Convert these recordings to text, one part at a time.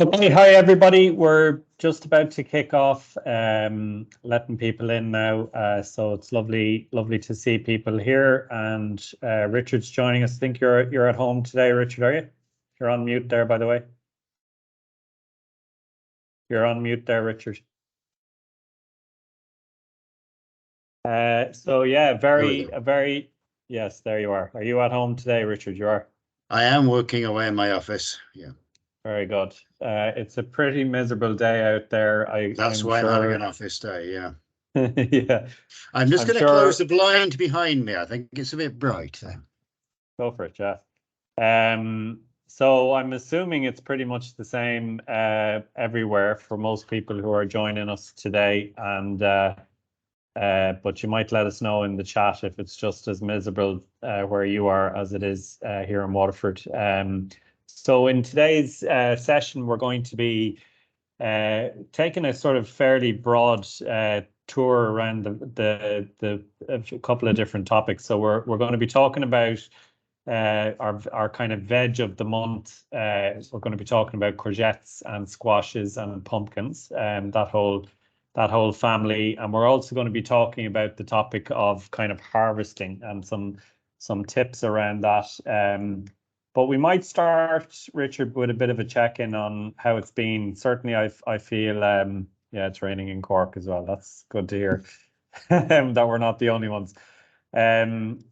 Okay, hi everybody. We're just about to kick off, letting people in now. So it's lovely to see people here. And Richard's joining us. I think you're at home today, Richard, are you? You're on mute there, by the way. You're on mute there, Richard. So yeah, yes, there you are. Are you at home today, Richard? You are. I am working away in my office. Yeah. Very good. It's a pretty miserable day out there. That's I'm why I'm having sure. an office day. Yeah. Yeah, I'm just I'm going to sure. close the blind behind me. I think it's a bit bright there. Go for it, Jeff. So I'm assuming it's pretty much the same everywhere for most people who are joining us today, and but you might let us know in the chat if it's just as miserable where you are as it is here in Waterford. So in today's session, we're going to be taking a sort of fairly broad tour around the a couple of different topics. So we're going to be talking about our kind of veg of the month. We're going to be talking about courgettes and squashes and pumpkins, and that whole family. And we're also going to be talking about the topic of kind of harvesting and some tips around that. But we might start, Richard, with a bit of a check-in on how it's been. Certainly, I feel yeah, it's raining in Cork as well. That's good to hear that we're not the only ones.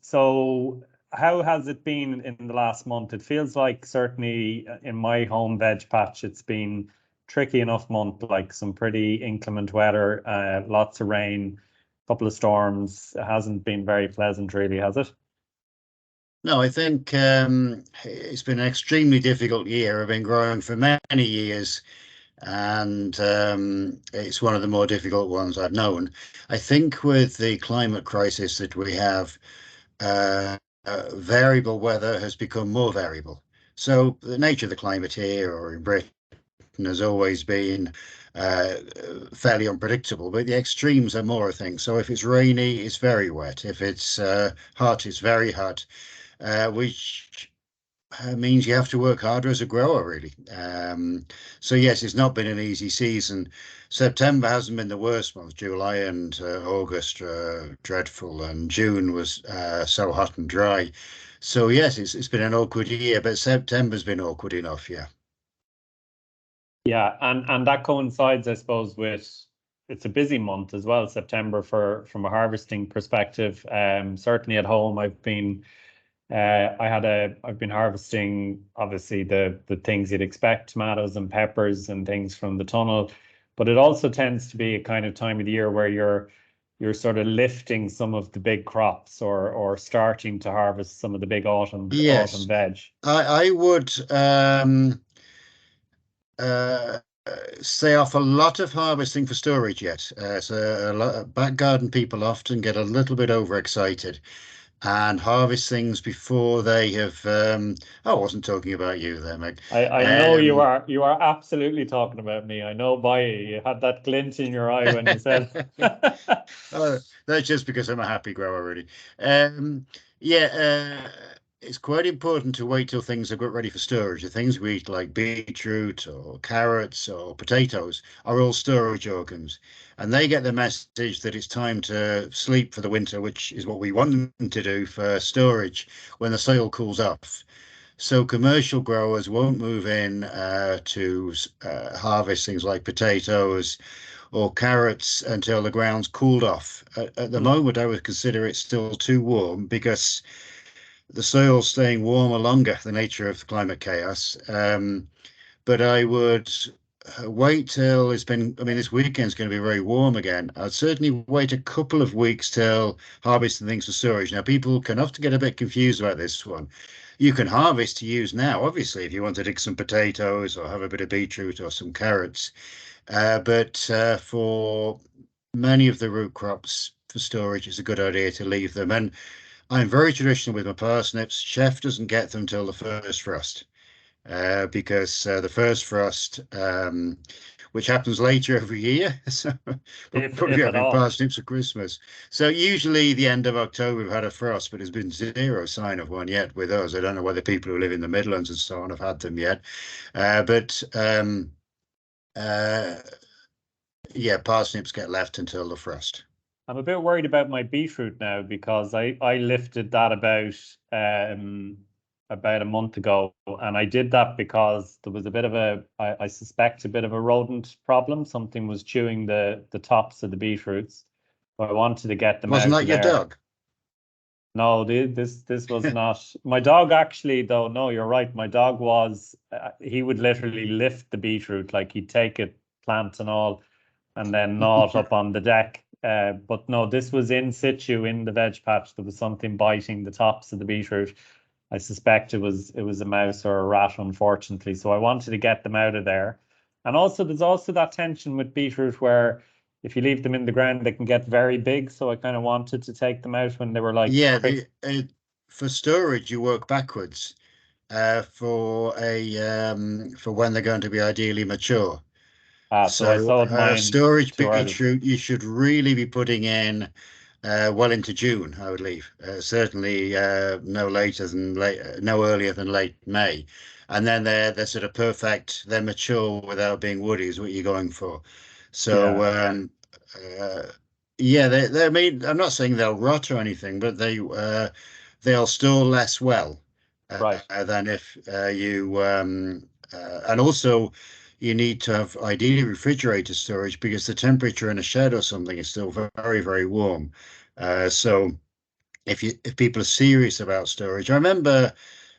So how has it been in the last month? It feels like certainly in my home veg patch, it's been tricky enough month, like some pretty inclement weather, lots of rain, couple of storms. It hasn't been very pleasant, really, has it? No, I think it's been an extremely difficult year. I've been growing for many years, and it's one of the more difficult ones I've known. I think with the climate crisis that we have, uh, variable weather has become more variable. So the nature of the climate here or in Britain has always been uh, fairly unpredictable, but the extremes are more, I think. So if it's rainy, it's very wet. If it's hot, it's very hot, which means you have to work harder as a grower, really. So yes, it's not been an easy season. September hasn't been the worst month. July and August dreadful, and June was so hot and dry. So yes, it's been an awkward year, but September's been awkward enough. Yeah. Yeah, and that coincides, I suppose, with it's a busy month as well, September for from a harvesting perspective. Certainly at home, I've been harvesting obviously the things you'd expect, tomatoes and peppers and things from the tunnel, but it also tends to be a kind of time of the year where you're sort of lifting some of the big crops or starting to harvest some of the big autumn Yes, veg. I would uh, stay off a lot of harvesting for storage yet. So a lot, back garden people often get a little bit overexcited and harvest things before they have. I wasn't talking about you there, Meg. I know you are absolutely talking about me. I know by you had that glint in your eye when you said Oh, that's just because I'm a happy grower, really. Yeah, it's quite important to wait till things are got ready for storage. The things we eat, like beetroot or carrots or potatoes, are all storage organs, and they get the message that it's time to sleep for the winter, which is what we want them to do for storage when the soil cools off. So commercial growers won't move in to harvest things like potatoes or carrots until the ground's cooled off. At the Hmm. moment, I would consider it still too warm because the soil's staying warmer longer, the nature of the climate chaos. But I would wait till it's been, I mean, this weekend's going to be very warm again. I'd certainly wait a couple of weeks till harvesting things for storage. Now, people can often get a bit confused about this one. You can harvest to use now, obviously, if you want to dig some potatoes or have a bit of beetroot or some carrots. But for many of the root crops for storage, it's a good idea to leave them. And I'm very traditional with my parsnips. Chef doesn't get them till the first frost because the first frost, which happens later every year. So we're probably if at having all. parsnips for Christmas. So usually the end of October we've had a frost, but there's been zero sign of one yet with us. I don't know whether people who live in the Midlands and so on have had them yet. But uh, yeah, parsnips get left until the frost. I'm a bit worried about my beetroot now because I lifted that about a month ago, and I did that because there was a bit of I suspect a bit of a rodent problem. Something was chewing the tops of the beetroots. So I wanted to get them Wasn't out that of your there. dog? No, this was not my dog actually, though. No, you're right. My dog was he would literally lift the beetroot, like he'd take it, plant and all, and then gnaw it up on the deck. But no, this was in situ in the veg patch. There was something biting the tops of the beetroot. I suspect it was a mouse or a rat, unfortunately. So I wanted to get them out of there. And also, there's also that tension with beetroot where if you leave them in the ground, they can get very big. So I kind of wanted to take them out when they were like Yeah, crick. for storage you work backwards for when they're going to be ideally mature. So I So sowed mine storage too early. beetroot you should really be putting in well into June, I would leave. Certainly no earlier than late May. And then they're sort of perfect. They're mature without being woody is what you're going for. So Yeah, uh, yeah, I mean, I'm not saying they'll rot or anything, but they'll store less well right. than if and also you need to have ideally refrigerator storage because the temperature in a shed or something is still very, very warm. So if people are serious about storage, I remember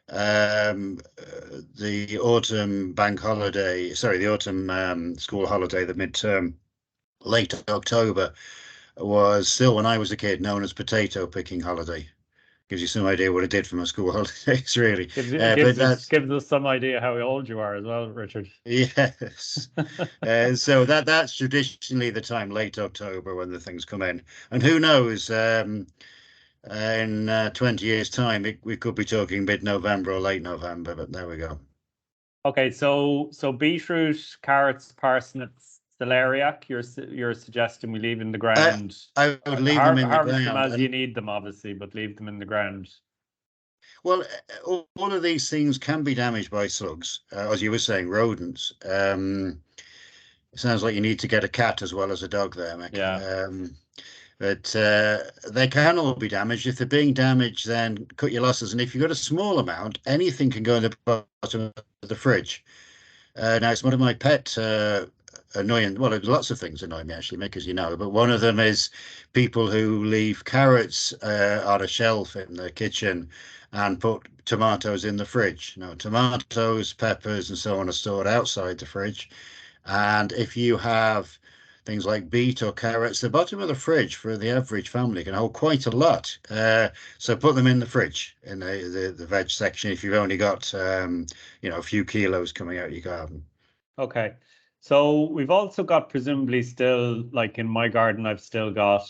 the autumn bank holiday, sorry, the autumn school holiday, the midterm, late October was still when I was a kid known as potato picking holiday. Gives you some idea what it did for my school holidays, really. Gives it But gives us that's gives us some idea how old you are as well, Richard. yes. So that's traditionally the time, late October, when the things come in. And who knows, in 20 years' time, we could be talking mid-November or late November, but there we go. Okay, so beetroot, carrots, parsnips, celeriac. You're suggesting we leave in the I, ground, I would leave them in the harvest them ground. as you And need them, obviously, but leave them in the ground. well, all of these things can be damaged by slugs, as you were saying, rodents. It sounds like you need to get a cat as well as a dog there, Mick. Yeah. But they can all be damaged. If they're being damaged, then cut your losses. And if you've got a small amount, anything can go in the bottom of the fridge. Now, it's one of my pet annoying. Well, lots of things annoy me actually, Mick, as you know. But one of them is people who leave carrots on a shelf in the kitchen and put tomatoes in the fridge. No, tomatoes, peppers, and so on are stored outside the fridge. And if you have things like beet or carrots, the bottom of the fridge for the average family can hold quite a lot. So put them in the fridge in the veg section if you've only got a few kilos coming out of your garden. Okay. So we've also got presumably still, like in my garden, I've still got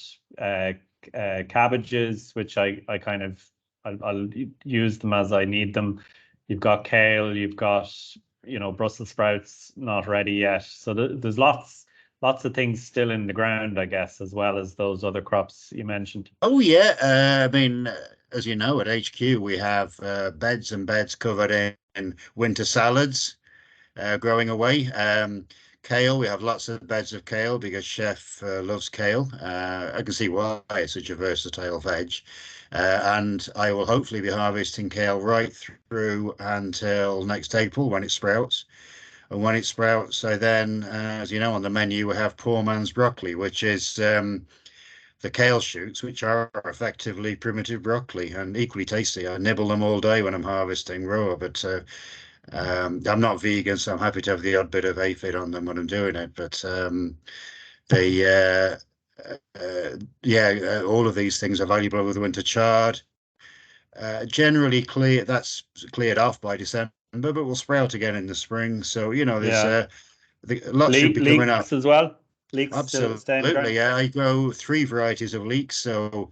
cabbages, which I kind of I'll use them as I need them. You've got kale, you've got Brussels sprouts not ready yet. So there's lots of things still in the ground, I guess, as well as those other crops you mentioned. Oh yeah, I mean, as you know, at HQ we have beds and beds covered in winter salads growing away. Kale, we have lots of beds of kale because Chef loves kale. I can see why it's such a versatile veg. And I will hopefully be harvesting kale right through until next April when it sprouts. And when it sprouts, I then, as you know, on the menu we have poor man's broccoli, which is the kale shoots, which are effectively primitive broccoli and equally tasty. I nibble them all day when I'm harvesting raw, but I'm not vegan, so I'm happy to have the odd bit of aphid on them when I'm doing it. But they, yeah, all of these things are valuable with winter chard. Generally that's cleared off by December, but will sprout again in the spring. So, there's Yeah. lots should be coming up. Leeks as well. Leeks still stay in the Absolutely. ground. Yeah, I grow three varieties of leeks. So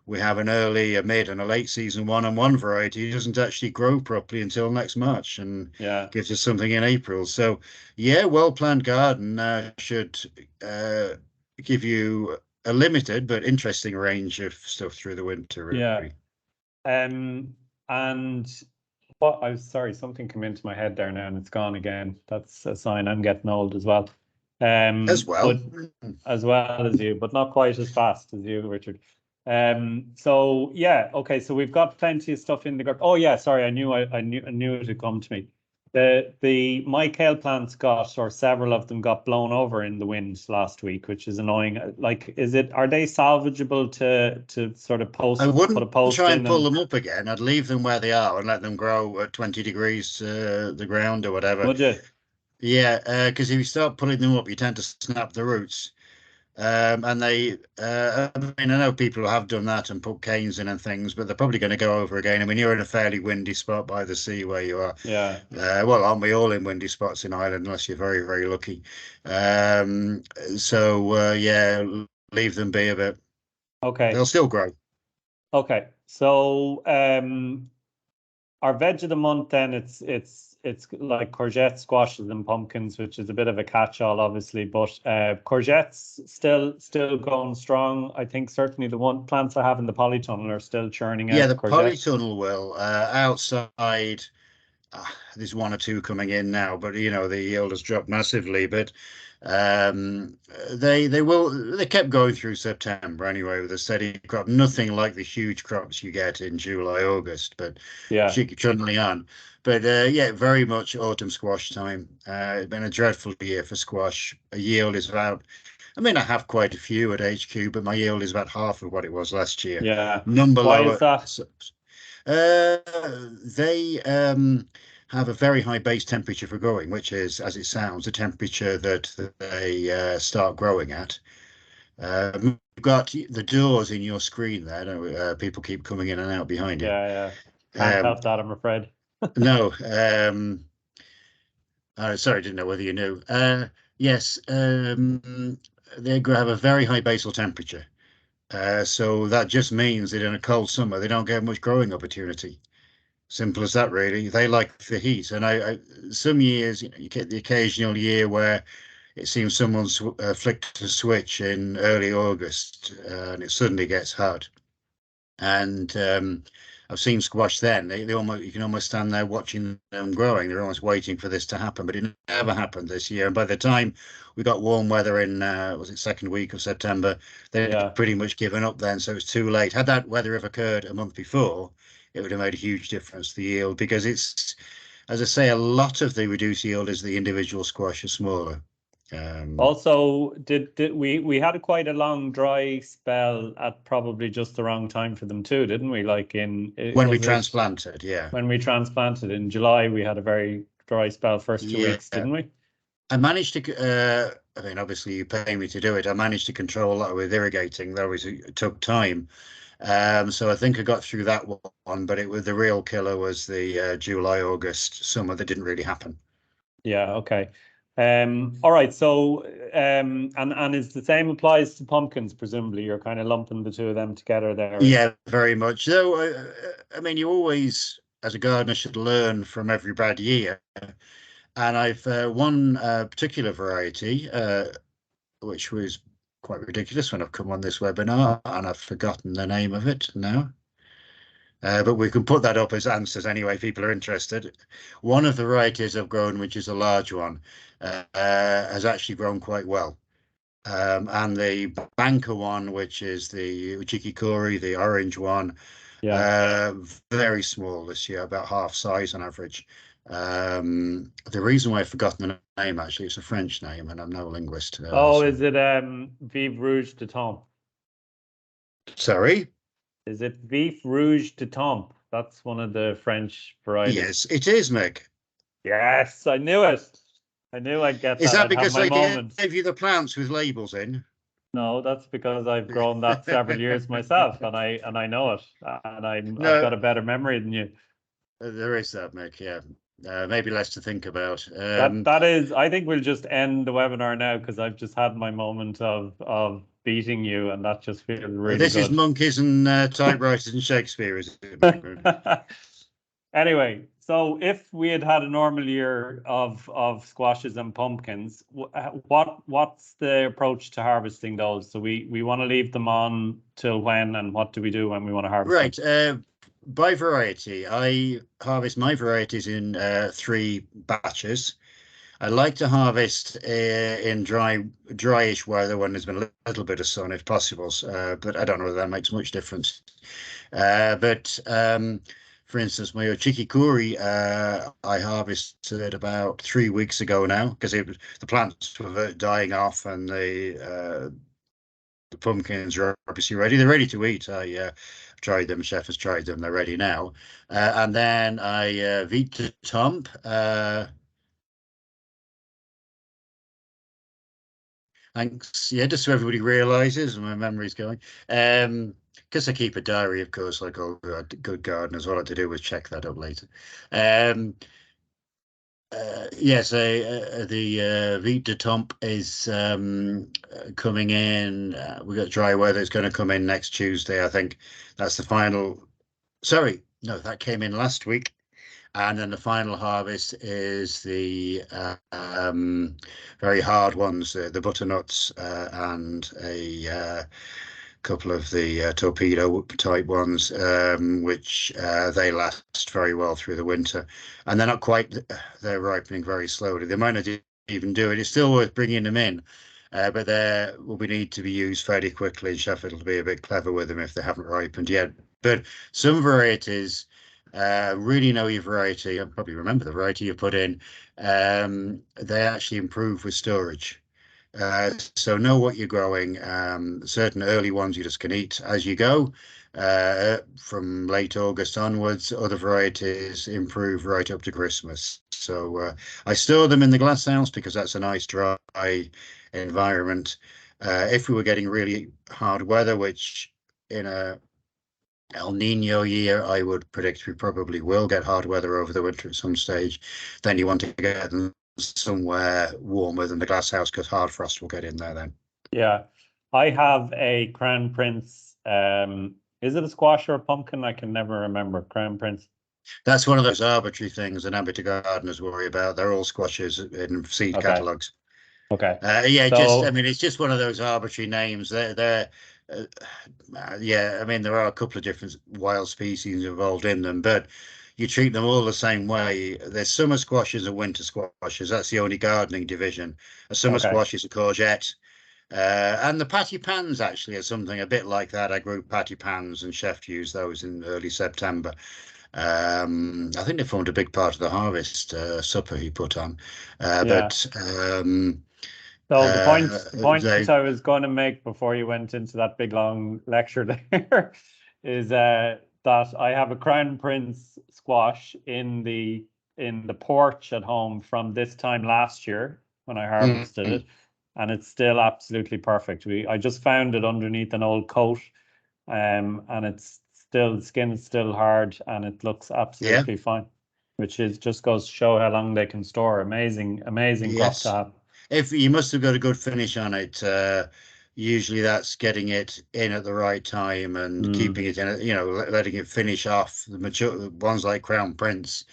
we have an early, a mid, and a late season one, and one variety doesn't actually grow properly until next March and Yeah. gives us something in April. So, yeah, well-planned garden should give you a limited but interesting range of stuff through the winter, Yeah. really. And what I'm sorry, something came into my head there now and it's gone again. That's a sign I'm getting old as well. As well. But as well as you, but not quite as fast as you, Richard. So yeah, okay. So we've got plenty of stuff in the garden. Oh yeah, sorry, I knew it would come to me. The my kale plants got, or several of them got blown over in the wind last week, which is annoying. Like, are they salvageable to sort of I put a wouldn't post try in and pull them? them up again. I'd leave them where they are and let them grow at 20 degrees the ground or whatever. Would you? Yeah, because if you start pulling them up, you tend to snap the roots. And I mean, I know people who have done that and put canes in and things, but they're probably going to go over again. I mean, you're in a fairly windy spot by the sea where you are. Yeah. Well, aren't we all in windy spots in Ireland, unless you're very, very lucky? Um, yeah, leave them be a bit. Okay. They'll still grow. Okay. So our veg of the month then it's like courgettes, squashes, and pumpkins, which is a bit of a catch-all, obviously. But courgettes still going strong. I think certainly the one plants I have in the polytunnel are still churning Yeah, out the courgettes. polytunnel will. Outside, there's one or two coming in now, but the yield has dropped massively. But they kept going through September anyway with a steady crop. Nothing like the huge crops you get in July, August, but Yeah. trundling on. But yeah, very much autumn squash time. It's been a dreadful year for squash. A yield is about. I mean, I have quite a few at HQ, but my yield is about half of what it was last year. Yeah. Number Why is lower. that? Uh, they have a very high base temperature for growing, which is, as it sounds, the temperature that they start growing at. You've got the doors in your screen there. People keep coming in and out behind you. Yeah, yeah. Can't Um, help that, I'm afraid. no, sorry, didn't know whether you knew. Yes, they have a very high basal temperature. So that just means that in a cold summer, they don't get much growing opportunity. Simple as that, really. They like the heat, and some years you get the occasional year where it seems someone's flicked a switch in early August, and it suddenly gets hot. And I've seen squash then. They almost you can almost stand there watching them growing. They're almost waiting for this to happen, but it never happened this year. And by the time we got warm weather in was it second week of September, they'd Yeah. pretty much given up then. So it's too late. Had that weather have occurred a month before, it would have made a huge difference to the yield because it's, as I say, a lot of the reduced yield is the individual squash is smaller. Also, did we had quite a long dry spell at probably just the wrong time for them too, didn't we? Like When we was it transplanted, yeah. when we transplanted in July, we had a very dry spell first 2 weeks, Yeah. didn't we? I managed to, I mean, obviously you pay me to do it. I managed to control that with irrigating, though it took time. So I think I got through that one, but it was the real killer was the July, August summer that didn't really happen. Yeah, okay. All right, so and is the same applies to pumpkins, presumably you're kind of lumping the two of them together there. Yeah, very much. So, I mean, you always, as a gardener, should learn from every bad year. And I've one particular variety, which was quite ridiculous when I've come on this webinar, and I've forgotten the name of it now. But we can put that up as answers anyway, if people are interested. One of the varieties I've grown, which is a large one, has actually grown quite well. And the banker one, which is the Uchikikori, the orange one, Yeah. very small this year, about half size on average. The reason why I've forgotten the name, actually, it's a French name, and I'm no linguist. Oh, is it Vive Rouge de Tempe? Sorry? Is it Vive Rouge de Tempe? That's one of the French varieties. Yes, it is, Mick. Yes, I knew it. I knew I'd get Is that. that I'd have because my they moment. gave you the plants with labels in? No, that's because I've grown that several years myself, and I know it, and I've No, got a better memory than you. there is that, Mick. Yeah, maybe less to think about. That is, I think we'll just end the webinar now because I've just had my moment of beating you, and that just feels really This is good. monkeys and typewriters and Shakespeare, is it? Anyway, so if we had had a normal year of squashes and pumpkins, what's the approach to harvesting those? So we want to leave them on till when, and what do we do when we want to harvest them? Right. By variety, I harvest my varieties in 3 batches. I like to harvest in dryish weather when there's been a little bit of sun, if possible. But I don't know whether that makes much difference. But for instance, my Ochikikuri, I harvested about 3 weeks ago now because the plants were dying off and the pumpkins are obviously ready. They're ready to eat. I tried them. Chef has tried them. They're ready now. And then I Vita Tomp. Thanks. Yeah, just so everybody realizes my memory's going. Because I keep a diary, of course, like all good gardeners. All I have to do is check that up later. Um, yes, the Vita Tomp is coming in. We got dry weather. It's going to come in next Tuesday, I think. That's the final. Sorry, no, that came in last week. And then the final harvest is the very hard ones, the butternuts and a couple of the torpedo type ones, which they last very well through the winter. And they're not quite, they're ripening very slowly. They might not even do it. It's still worth bringing them in. But they will be need to be used fairly quickly. Sheffield will be a bit clever with them if they haven't ripened yet. But some varieties really know your variety. I probably remember the variety you put in. They actually improve with storage. So know what you're growing. Certain early ones you just can eat as you go. From late August onwards, other varieties improve right up to Christmas. So I store them in the glass house because that's a nice dry environment. If we were getting really hard weather, which in a El Nino year, I would predict we probably will get hard weather over the winter at some stage. Then you want to get them somewhere warmer than the glass house because hard frost will get in there then. Yeah, I have a Crown Prince. Is it a squash or a pumpkin? I can never remember. Crown Prince. That's one of those arbitrary things that amateur gardeners worry about. They're all squashes in seed Okay. catalogues. Okay. Yeah, I So mean, it's just one of those arbitrary names. Uh, yeah, I mean, there are a couple of different wild species involved in them, but you treat them all the same way. There's summer squashes and winter squashes. That's the only gardening division. A summer okay. squash is a courgette. And the patty pans actually are something a bit like that. I grew patty pans and Chef used those in early September. I think they formed a big part of the harvest supper he put on. Yeah. But So the point they, I was going to make before you went into that big long lecture there is that I have a Crown Prince squash in the porch at home from this time last year when I harvested mm, it, and it's still absolutely perfect. I just found it underneath an old coat, and it's still the skin's still hard and it looks yeah, absolutely fine, which is just goes to show how long they can store. Amazing crop to yes. have. If you must have got a good finish on it, usually that's getting it in at the right time and Mm, keeping it in, letting it finish off. The mature ones like Crown Prince,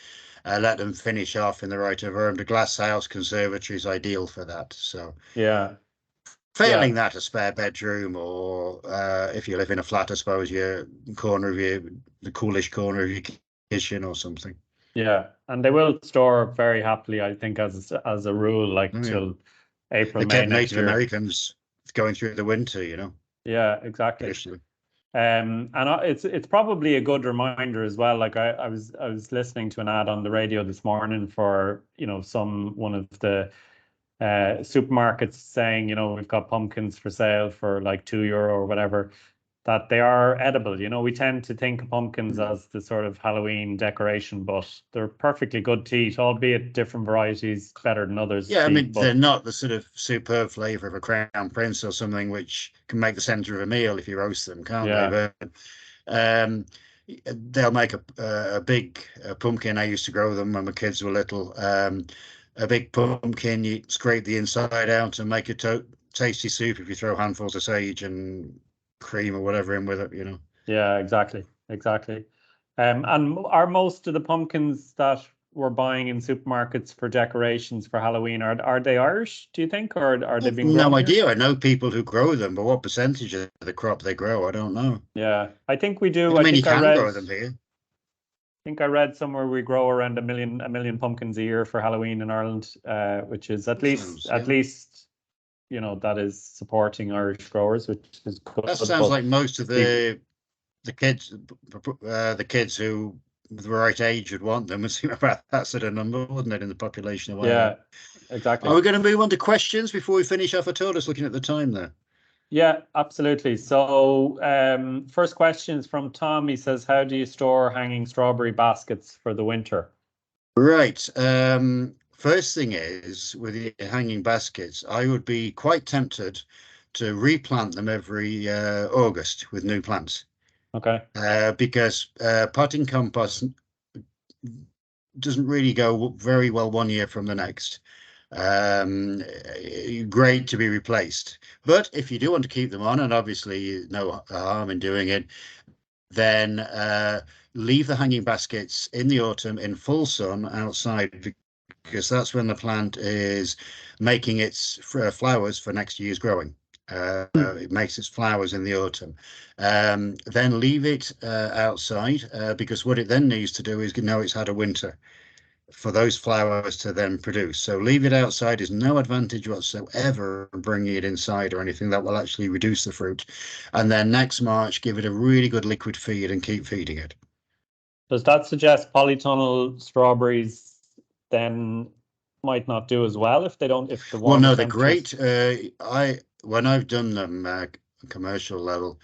let them finish off in the right environment. The glass house conservatory is ideal for that. So, yeah, yeah, failing that, a spare bedroom, or if you live in a flat, I suppose the coolish corner of your kitchen or something. yeah. And they will store very happily, I think, as a rule, like Oh, yeah. till April, They May kept next Native year. Americans going through the winter, Yeah, exactly. traditionally. And it's probably a good reminder as well. Like I was listening to an ad on the radio this morning for one of the supermarkets saying we've got pumpkins for sale for like €2 or whatever, that they are edible. We tend to think of pumpkins as the sort of Halloween decoration, but they're perfectly good to eat, albeit different varieties better than others Yeah, I to mean, eat. they're But not the sort of superb flavor of a Crown Prince or something which can make the center of a meal if you roast them, can't they? yeah, But um, they'll make a big pumpkin. I used to grow them when my kids were little. A big pumpkin, you scrape the inside out and make a tasty soup if you throw handfuls of sage and cream or whatever in with it, you know. Yeah, exactly. Exactly. And are most of the pumpkins that we're buying in supermarkets for decorations for Halloween, are they Irish, do you think, or are they I've being no grown here? idea. I know people who grow them, but what percentage of the crop they grow, I don't know. Yeah, I think we do. I mean, you can grow them here. Think I read somewhere we grow around a million pumpkins a year for Halloween in Ireland, which is at That least sounds, at yeah. least that is supporting Irish growers, which is good. That sounds But like most of the kids who the right age would want them would seem about that sort of number, wouldn't it, in the population of Ireland? yeah, Are exactly. we going to move on to questions before we finish off at all? Just looking at the time there. Yeah, absolutely. So, first question is from Tom. He says, "How do you store hanging strawberry baskets for the winter?" Right. First thing is with the hanging baskets, I would be quite tempted to replant them every August with new plants. Okay. Because potting compost doesn't really go very well one year from the next. Great to be replaced. But if you do want to keep them on, and obviously no harm in doing it, then leave the hanging baskets in the autumn in full sun outside because that's when the plant is making its flowers for next year's growing. It makes its flowers in the autumn. Then leave it outside because what it then needs to do is know it's had a winter for those flowers to then produce. So leave it outside is no advantage whatsoever bringing it inside or anything that will actually reduce the fruit. And then next March, give it a really good liquid feed and keep feeding it. Does that suggest polytunnel strawberries then might not do as well if the Well, warmer no, they're temperatures? great. When I've done them commercial level,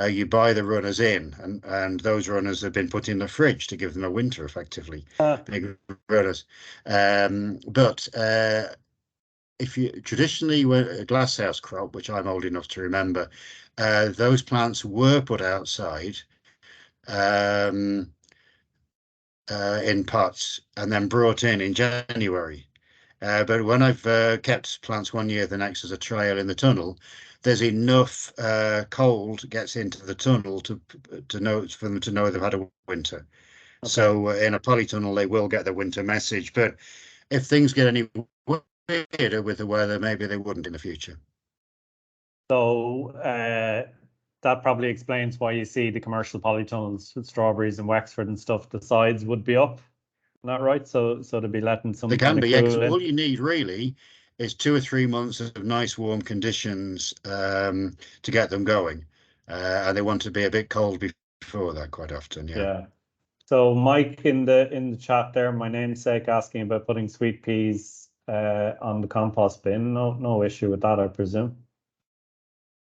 you buy the runners in, and those runners have been put in the fridge to give them a winter, effectively, Ah, big runners. But if you traditionally were a glasshouse crop, which I'm old enough to remember, those plants were put outside um, in pots and then brought in January. But when I've kept plants one year, the next as a trial in the tunnel, there's enough cold gets into the tunnel to know for them to know they've had a winter. okay. So in a polytunnel, they will get the winter message. But if things get any weirder with the weather, maybe they wouldn't in the future. So that probably explains why you see the commercial polytunnels with strawberries and Wexford and stuff. The sides would be up, not right? So to be letting They some kind can of be, yeah, because cool all in. you need really is 2 or 3 months of nice warm conditions to get them going. And they want to be a bit cold before that quite often, yeah. Yeah. So Mike in the chat there, my namesake asking about putting sweet peas on the compost bin. No issue with that, I presume.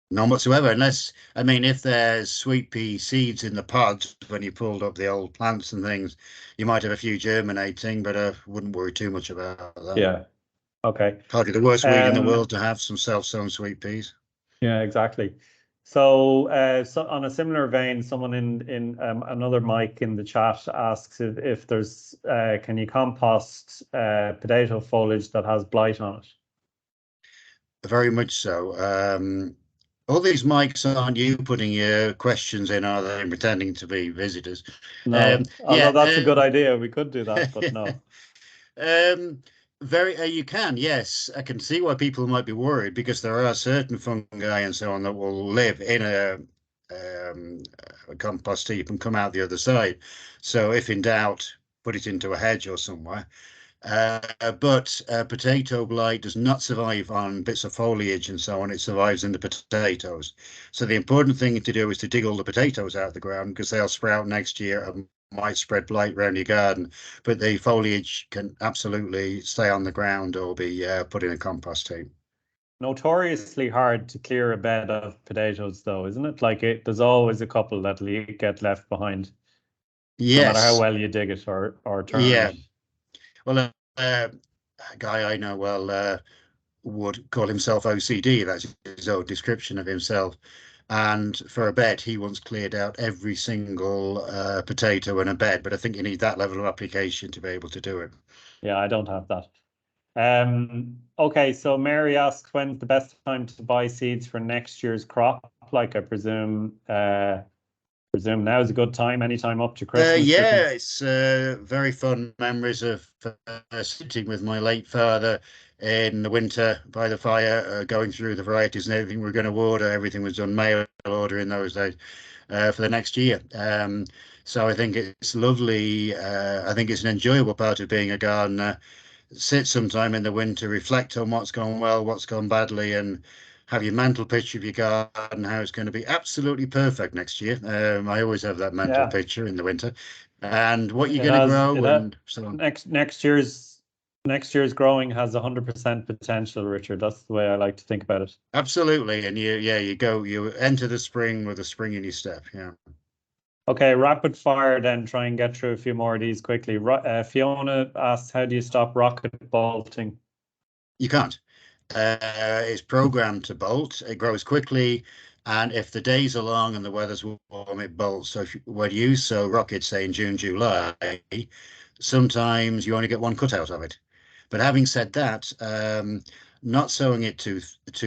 None whatsoever, unless, I mean, if there's sweet pea seeds in the pods when you pulled up the old plants and things, you might have a few germinating, but I wouldn't worry too much about that. Yeah. Okay. Probably the worst weed in the Um, world to have some self-sown sweet peas. yeah, exactly. So on a similar vein, someone in another mic in the chat asks if there's can you compost potato foliage that has blight on it? Very much so. All these mics aren't you putting your questions in, are they? Pretending to be visitors. No, although that's a Yeah. good idea. We could do that, but no. Um, very, you can, yes. I can see why people might be worried because there are certain fungi and so on that will live in um, a compost heap and come out the other side. So if in doubt, put it into a hedge or somewhere. But potato blight does not survive on bits of foliage and so on. It survives in the potatoes. So the important thing to do is to dig all the potatoes out of the ground because they'll sprout next year and might spread blight around your garden. But the foliage can absolutely stay on the ground or be put in a compost heap. Notoriously hard to clear a bed of potatoes, though, isn't it? There's always a couple that get left behind, no matter how Yes, well you dig it or turn yeah. it. Well, a guy I know well would call himself OCD. That's his own description of himself. And for a bed, he once cleared out every single potato in a bed. But I think you need that level of application to be able to do it. Yeah, I don't have that. Okay, so Mary asks, when's the best time to buy seeds for next year's crop? Like, I presume now is a good time, anytime up to Christmas, Yeah, Christmas. it's very fun memories of sitting with my late father in the winter by the fire, going through the varieties and everything we're going to order. Everything was done mail order in those days for the next year. So I think it's lovely. I think it's an enjoyable part of being a gardener. Sit sometime in the winter, reflect on what's gone well, what's gone badly, and have your mental picture of your garden, how it's going to be absolutely perfect next year. I always have that mental Yeah, picture in the winter, and what you're it going to has grow it ha and so on. next year's growing has 100% potential, Richard. That's the way I like to think about it. Absolutely, and you enter the spring with a spring in your step. Yeah, Okay, rapid fire then. Try and get through a few more of these quickly. Fiona asks, how do you stop rocket bolting? you can't. It's programmed to bolt. It grows quickly, and if the days are long and the weather's warm, it bolts. So when you sow rockets, say in June, July, sometimes you only get one cut out of it. But having said that, not sowing it too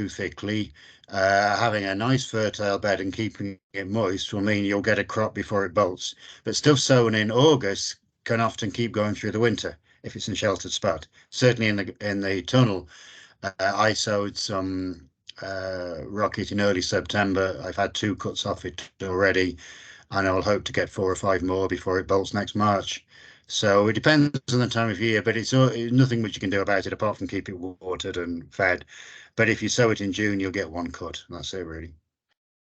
thickly, having a nice fertile bed and keeping it moist will mean you'll get a crop before it bolts. But stuff sown in August can often keep going through the winter if it's in a sheltered spot. Certainly in the tunnel, I sowed some rocket in early September. I've had two cuts off it already, and I'll hope to get four or five more before it bolts next March. So it depends on the time of year, but it's nothing much you can do about it apart from keep it watered and fed. But if you sow it in June, you'll get one cut. That's it, really.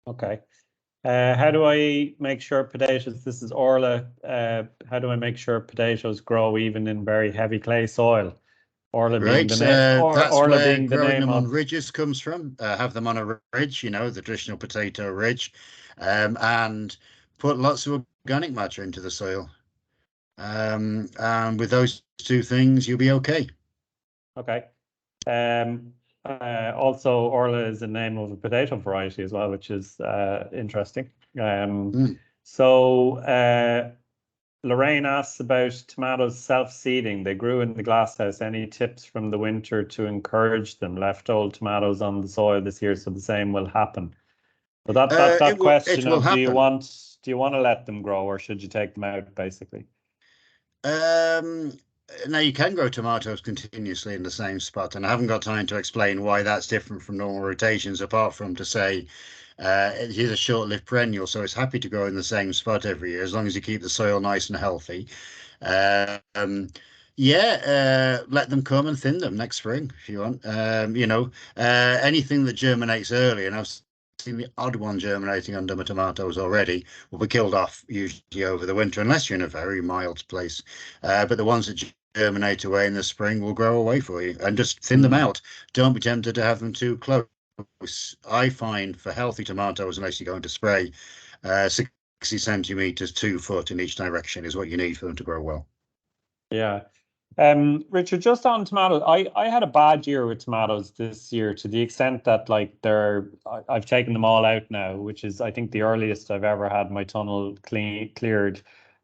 Okay. How do I make sure potatoes, this is Orla, how do I make sure potatoes grow even in very heavy clay soil? Orla being Right, the name, or that's Orla where being the growing name them on of, ridges comes from. Have them on a ridge, the traditional potato ridge, and put lots of organic matter into the soil. And with those two things, you'll be okay. okay. Also, Orla is the name of a potato variety as well, which is interesting. Mm. So Lorraine asks about tomatoes self-seeding. They grew in the glass house. Any tips from the winter to encourage them? Left old tomatoes on the soil this year, so the same will happen. So that It question will of happen. do you want to let them grow or should you take them out, basically? Um, Now you can grow tomatoes continuously in the same spot, and I haven't got time to explain why that's different from normal rotations, apart from to say it is a short-lived perennial, so it's happy to grow in the same spot every year as long as you keep the soil nice and healthy. Um, Let them come and thin them next spring if you want. Anything that germinates early, and I've seen the odd one germinating under my tomatoes already, will be killed off usually over the winter, unless you're in a very mild place. But the ones that germinate away in the spring will grow away for you, and just thin them Mm, out. Don't be tempted to have them too close. I find for healthy tomatoes, unless you're going to spray, 60 centimeters, 2 foot in each direction is what you need for them to grow well. yeah. Richard, just on tomatoes, I had a bad year with tomatoes this year to the extent that like I've taken them all out now, which is I think the earliest I've ever had my tunnel cleared.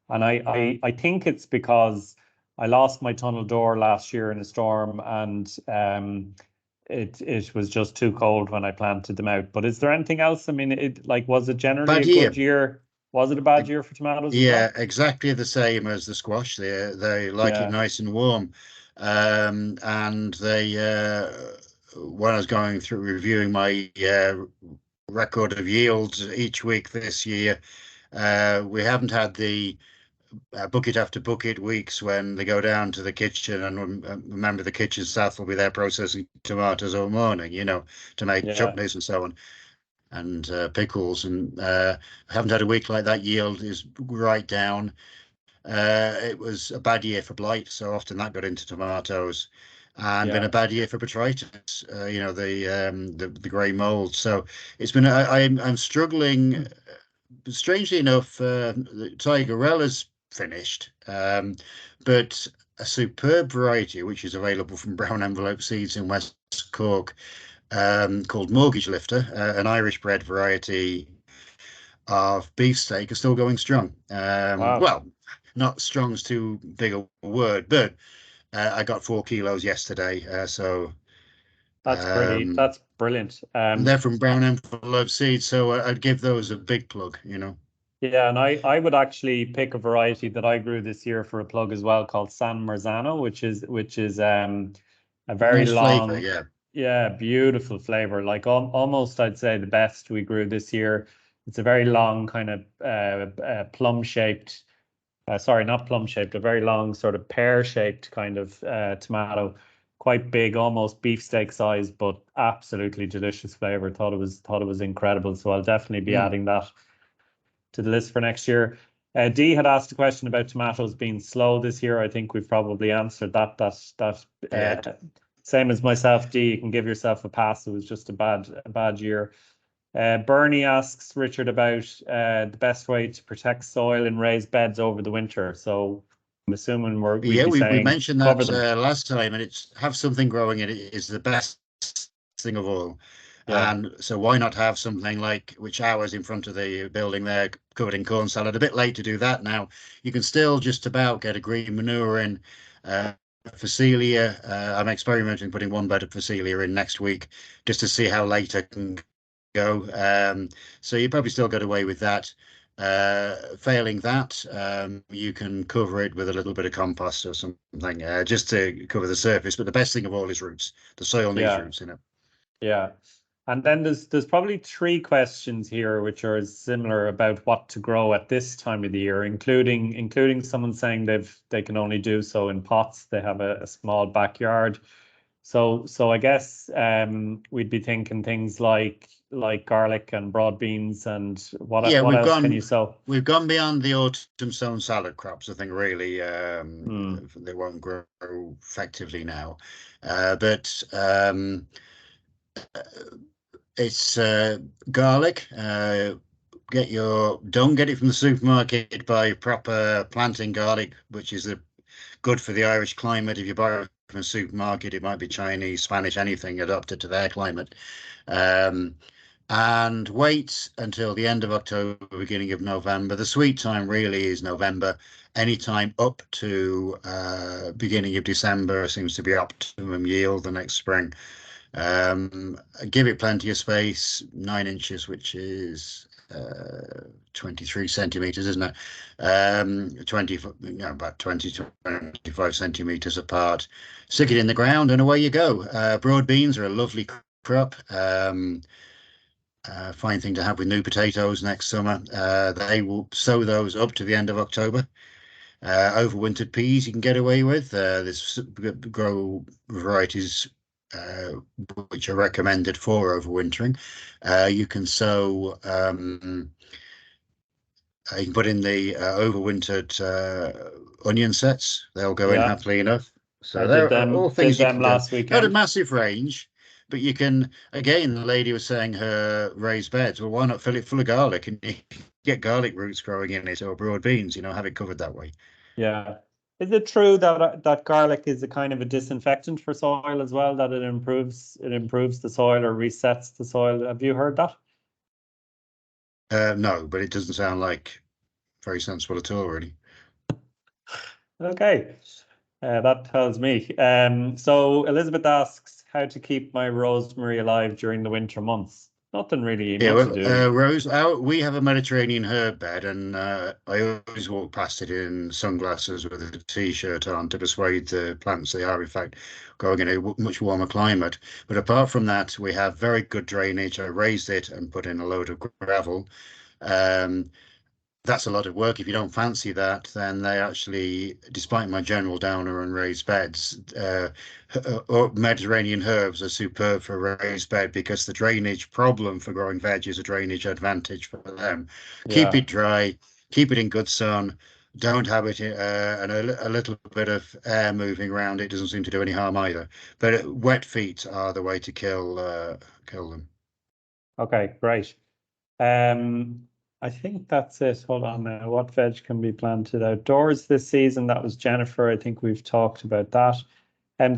And I think it's because I lost my tunnel door last year in a storm and it was just too cold when I planted them out. But is there anything else? I mean, was it generally Bad a good year. year? Was it a bad year for tomatoes as Yeah, well? exactly the same as the squash. They like it Yeah, nice and warm. And when I was going through reviewing my record of yields each week this year, we haven't had the bucket after bucket weeks when they go down to the kitchen and remember the kitchen staff will be there processing tomatoes all morning, to make yeah, chutneys and so on and pickles. And haven't had a week like that. Yield is right down. It was a bad year for blight, so often that got into tomatoes, and been a yeah. bad year for botrytis. The grey mold. So it's been. I'm struggling. Strangely enough, the Tigerella's finished, but a superb variety which is available from Brown Envelope Seeds in West Cork, called Mortgage Lifter, an Irish bred variety of beefsteak, are still going strong. Wow. Well, not strong's too big a word, but I got 4 kilos yesterday. So That's brilliant. they're from Brown Envelope Seeds, so I'd give those a big plug, you know. Yeah, and I would actually pick a variety that I grew this year for a plug as well called San Marzano, which is a very Nice flavor, long, yeah. yeah, beautiful flavor. Like almost I'd say the best we grew this year. It's a very long kind of plum shaped, sorry, not plum shaped, a very long sort of pear shaped kind of tomato, quite big, almost beefsteak size, but absolutely delicious flavor. Thought it was incredible. So I'll definitely be Mm, adding that to the list for next year. Dee had asked a question about tomatoes being slow this year. I think we've probably answered that. yeah. Same as myself, Dee. You can give yourself a pass. It was just a bad year. Bernie asks Richard about the best way to protect soil in raised beds over the winter. So I'm assuming we'd Yeah, be we saying mentioned cover that them. last time, and it's have something growing in it is the best thing of all. Yeah, And so why not have something like which ours in front of the building there covered in corn salad? A bit late to do that now. You can still just about get a green manure in. Phacelia, I'm experimenting putting one bed of Phacelia in next week just to see how late I can go. So you probably still get away with that. Failing that, you can cover it with a little bit of compost or something, just to cover the surface. But the best thing of all is roots. The soil needs yeah, roots in it. yeah. And then there's probably three questions here which are similar about what to grow at this time of the year, including someone saying they can only do so in pots. They have a small backyard. So I guess we'd be thinking things like garlic and broad beans and what Yeah, what else can you sow? we've gone beyond the autumn sown salad crops. I think really Hmm. they won't grow effectively now, but it's garlic. Don't get it from the supermarket. Buy proper planting garlic, which is good for the Irish climate. If you buy it from a supermarket, it might be Chinese, Spanish, anything adapted to their climate. Um, and wait until the end of October, beginning of November. The sweet time really is November. Any time up to beginning of December seems to be optimum yield the next spring. Um, give it plenty of space, 9 inches, which is 23 centimeters, isn't it? 20, about 20 to 25 centimeters apart. Stick it in the ground and away you go. Broad beans are a lovely crop. Fine thing to have with new potatoes next summer. They will sow those up to the end of October. Overwintered peas you can get away with. There's grow varieties uh, which are recommended for overwintering. You can sow, you can put in the overwintered onion sets. They'll go in Yeah, happily enough. I So did there are all them did things you them can go. last Not a weekend. massive range, but you can, again, the lady was saying her raised beds. Well, why not fill it full of garlic and you get garlic roots growing in it or broad beans, have it covered that way. Yeah. Is it true that garlic is a kind of a disinfectant for soil as well, that it improves the soil or resets the soil? Have you heard that? No, but it doesn't sound like very sensible at all, really. Okay. That tells me. So Elizabeth asks how to keep my rosemary alive during the winter months. Nothing really Yeah, much to well, do. Rose, we have a Mediterranean herb bed, and I always walk past it in sunglasses with a t-shirt on to persuade the plants they are, in fact, growing in a much warmer climate. But apart from that, we have very good drainage. I raised it and put in a load of gravel. Um, that's a lot of work. If you don't fancy that, then they actually, despite my general downer on raised beds, Mediterranean herbs are superb for a raised bed because the drainage problem for growing veg is a drainage advantage for them. Keep Yeah. it dry, keep it in good sun. Don't have it and a little bit of air moving around it doesn't seem to do any harm either. But wet feet are the way to kill them. Okay, great. Um, I think that's it. Hold on now. What veg can be planted outdoors this season? That was Jennifer. I think we've talked about that.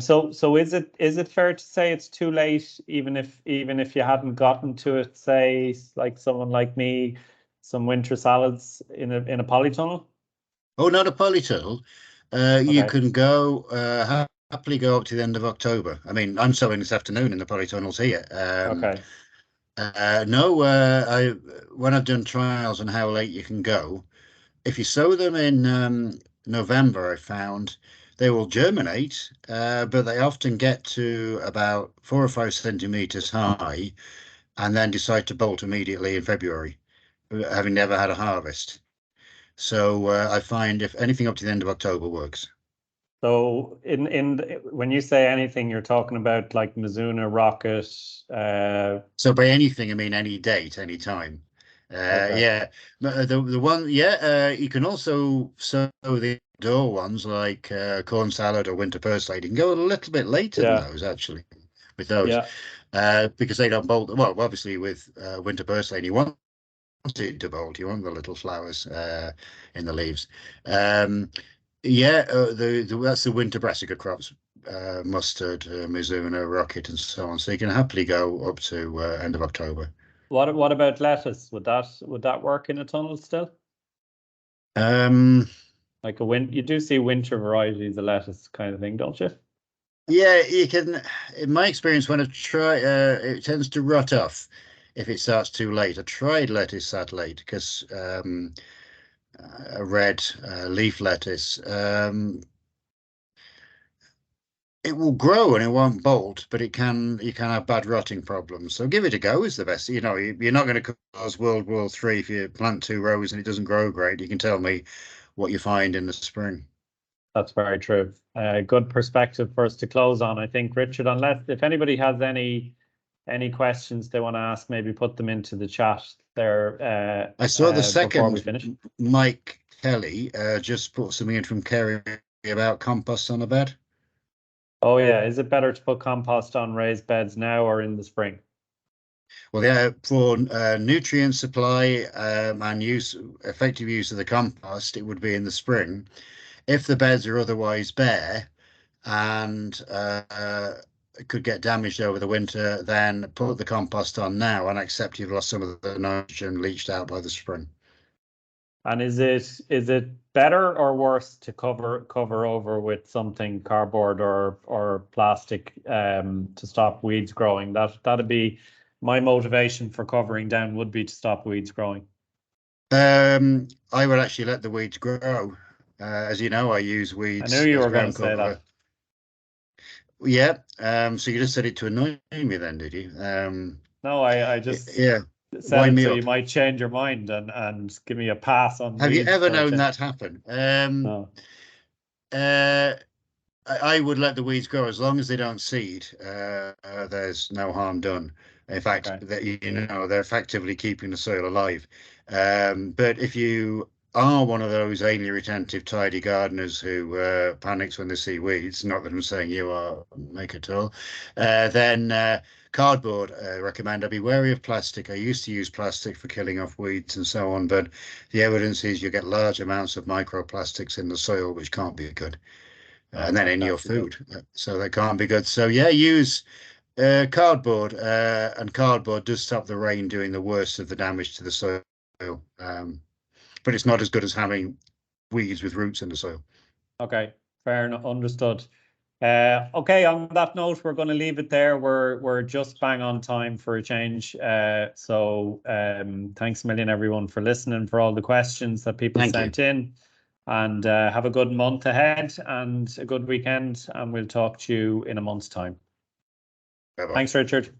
So is it fair to say it's too late, even if you hadn't gotten to it, say like someone like me, some winter salads in a polytunnel? Oh, not a polytunnel. You Okay. can go happily go up to the end of October. I mean, I'm sowing this afternoon in the polytunnels here. Okay. No, I when I've done trials on how late you can go, if you sow them in November, I found they will germinate, but they often get to about 4 or 5 centimeters high and then decide to bolt immediately in February, having never had a harvest. So I find if anything up to the end of October works. So when you say anything, you're talking about like Mizuna Rocket. So by anything, I mean any date, any time. Okay. Yeah, the one, yeah, you can also sow the indoor ones like corn salad or winter purslane. You can go a little bit later than Yeah. those actually with those Yeah. because they don't bolt. Well, obviously with winter purslane, you want it to bolt. You want the little flowers in the leaves. Um, yeah, that's the winter brassica crops. Mustard, Mizuna, rocket, and so on. So you can happily go up to end of October. What about lettuce? Would that work in a tunnel still? Um, Like you do see winter varieties of lettuce kind of thing, don't you? yeah, you can. In my experience, when I try, it tends to rot off if it starts too late. I tried lettuce that late because a red leaf lettuce. It will grow and it won't bolt, but you can have bad rotting problems. So give it a go is the best. You're not going to cause World War III if you plant 2 rows and it doesn't grow great. You can tell me what you find in the spring. That's very true. Good perspective for us to close on, I think, Richard. Unless if anybody has any questions they want to ask, maybe put them into the chat there I saw the before we second finish. Mike Kelly just put something in from Kerry about compost on a bed. Oh yeah, is it better to put compost on raised beds now or in the spring? Well, yeah, for nutrient supply and effective use of the compost, it would be in the spring. If the beds are otherwise bare and could get damaged over the winter, then put the compost on now and accept you've lost some of the nitrogen leached out by the spring. And is it better or worse to cover over with something cardboard or plastic to stop weeds growing? That'd be my motivation for covering down would be to stop weeds growing. I would actually let the weeds grow. As you know, I use I knew weeds you as were going to ground say that. cover. Yeah. So you just said it to annoy me then, did you? No, I just Yeah. said Wind it me so up. you might change your mind and give me a pass on Have you weeds ever for a known change. that happen? No. Uh, I would let the weeds grow as long as they don't seed. There's no harm done. In fact, Okay. that they're effectively keeping the soil alive. But if you are one of those anally retentive tidy gardeners who panics when they see weeds, not that I'm saying you are, make it all, then cardboard recommend. I'd be wary of plastic. I used to use plastic for killing off weeds and so on, but the evidence is you get large amounts of microplastics in the soil, which can't be good and then Okay, in your can't be good. food. So that can't be good. So yeah, use cardboard, and cardboard does stop the rain doing the worst of the damage to the soil. But it's not as good as having weeds with roots in the soil. Okay, fair enough, understood. Okay, on that note, we're going to leave it there. We're just bang on time for a change. So thanks a million, everyone, for listening, for all the questions that people Thank you. sent in, and have a good month ahead and a good weekend. And we'll talk to you in a month's time. Bye bye. Thanks, Richard.